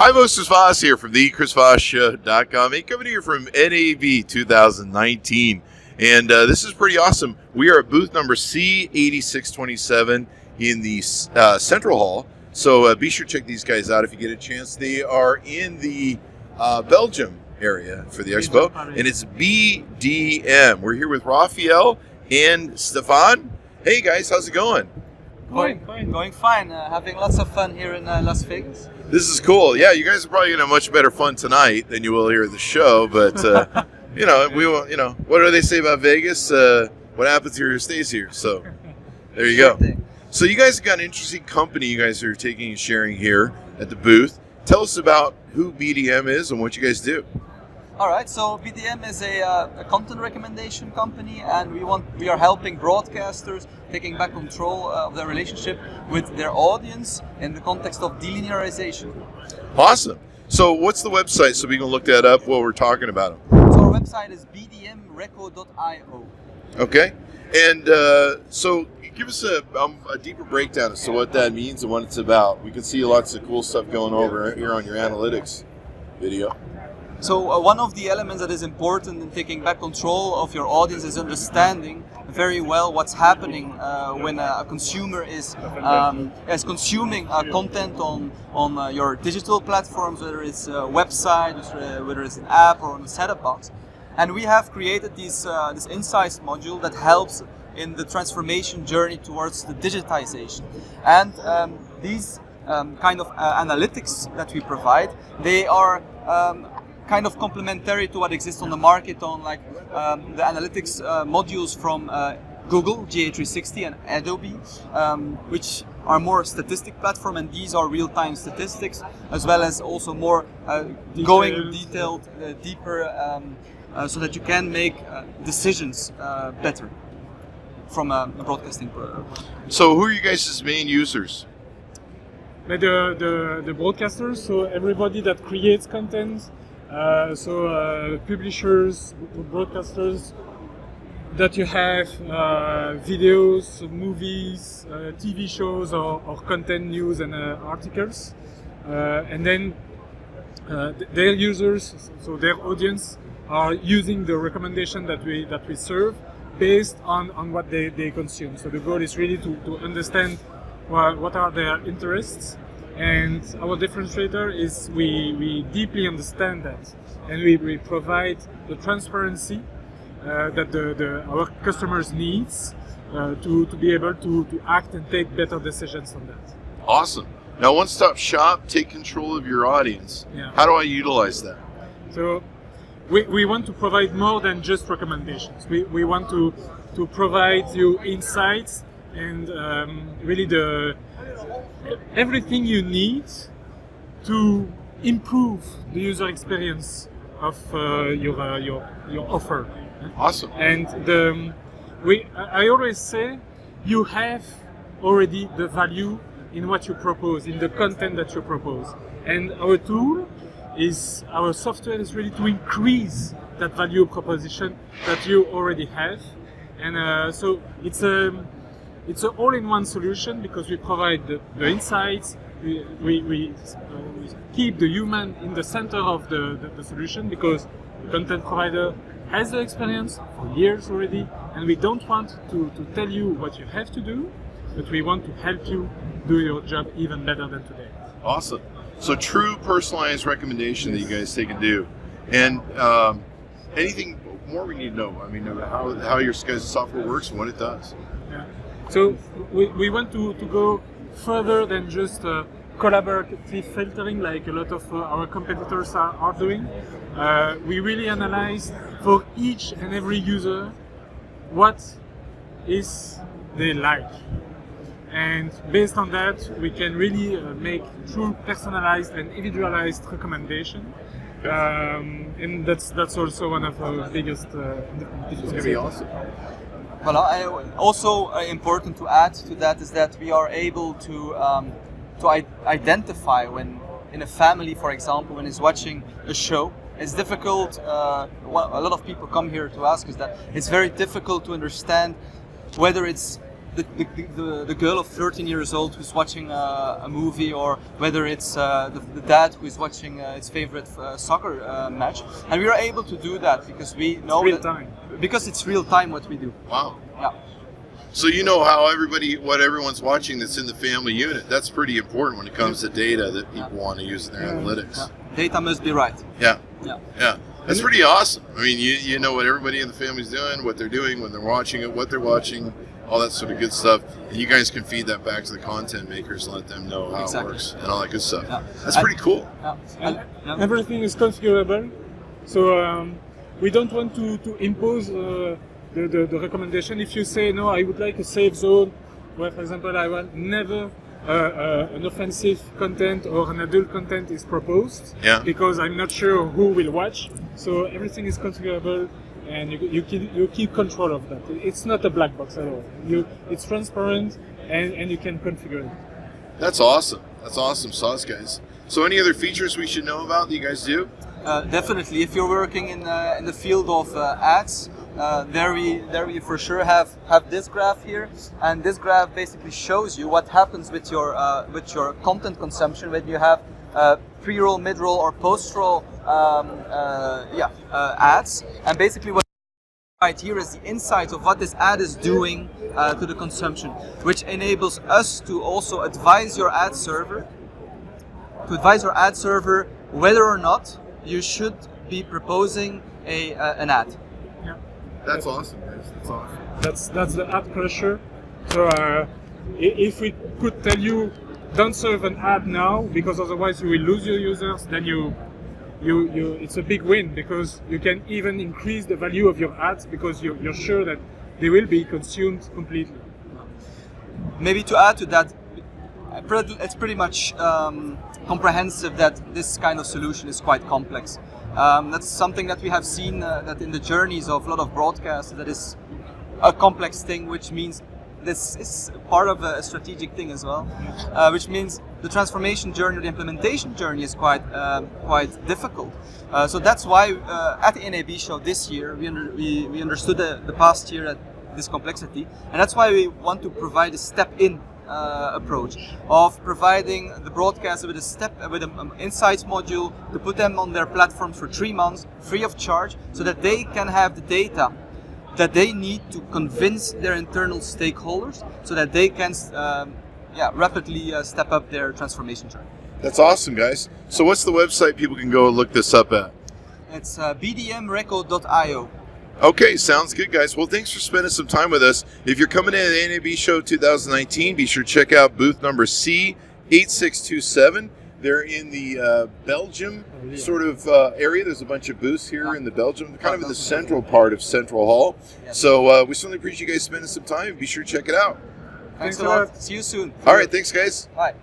Hi, Chris Voss here from the Chris Voss Show.com. Hey, coming here from NAB 2019. And this is pretty awesome. We are at booth number C8627 in the Central Hall. So be sure to check these guys out if you get a chance. They are in the Belgium area for the expo, and it's BDM. We're here with Raphael and Stefan. Hey guys, how's it going? Going fine. Having lots of fun here in Las Vegas. This is cool. Yeah, you guys are probably gonna have much better fun tonight than you will here at the show. But we will. What do they say about Vegas? What happens here stays here. So there you go. So you guys have got an interesting company you guys are taking and sharing here at the booth. Tell us about who BDM is and what you guys do. All right, so BDM is a content recommendation company, and we are helping broadcasters taking back control of their relationship with their audience in the context of delinearization. Awesome. So what's the website so we can look that up while we're talking about it? So our website is bdmreco.io. Okay, and so give us a deeper breakdown as to what that means and what it's about. We can see lots of cool stuff going over here on your analytics video. So one of the elements that is important in taking back control of your audience is understanding very well what's happening when a consumer is consuming content on your digital platforms, whether it's a website, whether it's an app or on a set-top box. And we have created this insights module that helps in the transformation journey towards the digitization. And these kind of analytics that we provide, they are kind of complementary to what exists on the market on the analytics modules from Google, GA360 and Adobe, which are more statistic platform, and these are real-time statistics, as well as also more going detailed, deeper, so that you can make decisions better from a broadcasting program. So who are you guys' main users? The broadcasters, so everybody that creates content, publishers, broadcasters, that you have videos, movies, TV shows or content news and articles, and then their users, so their audience, are using the recommendation that we serve based on what they consume. So the goal is really to understand what are their interests. And our differentiator is we deeply understand that, and we provide the transparency that our customers needs to be able to act and take better decisions on that. Awesome. Now, one-stop shop, take control of your audience. Yeah. How do I utilize that? So we want to provide more than just recommendations. We want to provide you insights and really everything you need to improve the user experience of your offer. Awesome. And I always say you have already the value in what you propose, in the content that you propose. And our software is really to increase that value proposition that you already have. And so it's an all-in-one solution because we provide the insights, we keep the human in the center of the solution because the content provider has the experience for years already, and we don't want to tell you what you have to do, but we want to help you do your job even better than today. Awesome. So true personalized recommendation that you guys take and do. And anything more we need to know? I mean, how your guys' software works and what it does. Yeah. So we want to go further than just collaborative filtering like a lot of our competitors are doing. We really analyze for each and every user what is they like. And based on that, we can really make true personalized and individualized recommendation. And that's also one of our biggest difficulties. It's going to be awesome. Well, also important to add to that is that we are able to identify when in a family, for example, when it's watching a show, it's difficult. A lot of people come here to ask us that it's very difficult to understand whether it's the girl of 13 years old who's watching a movie, or whether it's the dad who is watching his favorite soccer match. And we are able to do that because we know Real time. because it's real time what we do. Wow. Yeah. So you know how what everyone's watching that's in the family unit. That's pretty important when it comes to data that people want to use in their analytics. Yeah. Data must be right. Yeah. Yeah. Yeah. That's pretty awesome. I mean, you know what everybody in the family's doing, what they're doing when they're watching it, what they're watching, all that sort of good stuff. And you guys can feed that back to the content makers and let them know how it works and all that good stuff. Yeah. That's pretty cool. Yeah. And everything is configurable, so we don't want to impose the recommendation. If you say, no, I would like a safe zone where, for example, I want never an offensive content or an adult content is proposed, because I'm not sure who will watch. So everything is configurable, and you keep control of that. It's not a black box at all. It's transparent, and you can configure it. That's awesome. That's awesome sauce, guys. So any other features we should know about that you guys do? Definitely, if you're working in the field of ads, there we for sure have this graph here, and this graph basically shows you what happens with your content consumption when you have pre-roll, mid-roll, or post-roll ads. And basically what right here is the insight of what this ad is doing to the consumption, which enables us to also advise your ad server whether or not you should be proposing an ad. Yeah. That's awesome, guys. That's awesome. That's the ad crusher. So if we could tell you, don't serve an ad now because otherwise you will lose your users, then you it's a big win, because you can even increase the value of your ads because you're sure that they will be consumed completely. Maybe to add to that, it's pretty much comprehensive that this kind of solution is quite complex. That's something that we have seen that in the journeys of a lot of broadcasts, that is a complex thing, which means this is part of a strategic thing as well, which means the transformation journey, the implementation journey is quite difficult. So that's why at the NAB show this year, we understood the past year this complexity, and that's why we want to provide a step-in approach of providing the broadcaster with an insights module to put them on their platforms for 3 months free of charge, so that they can have the data that they need to convince their internal stakeholders, so that they can rapidly step up their transformation journey. That's awesome, guys. So what's the website people can go look this up at? It's bdmreco.io. Okay, sounds good, guys. Well, thanks for spending some time with us. If you're coming in to the NAB Show 2019, be sure to check out booth number C8627. They're in the Belgium sort of area. There's a bunch of booths here in the Belgium, kind of in the central part of Central Hall. So we certainly appreciate you guys spending some time. Be sure to check it out. Thanks a lot. See you soon. All right, thanks, guys. Bye.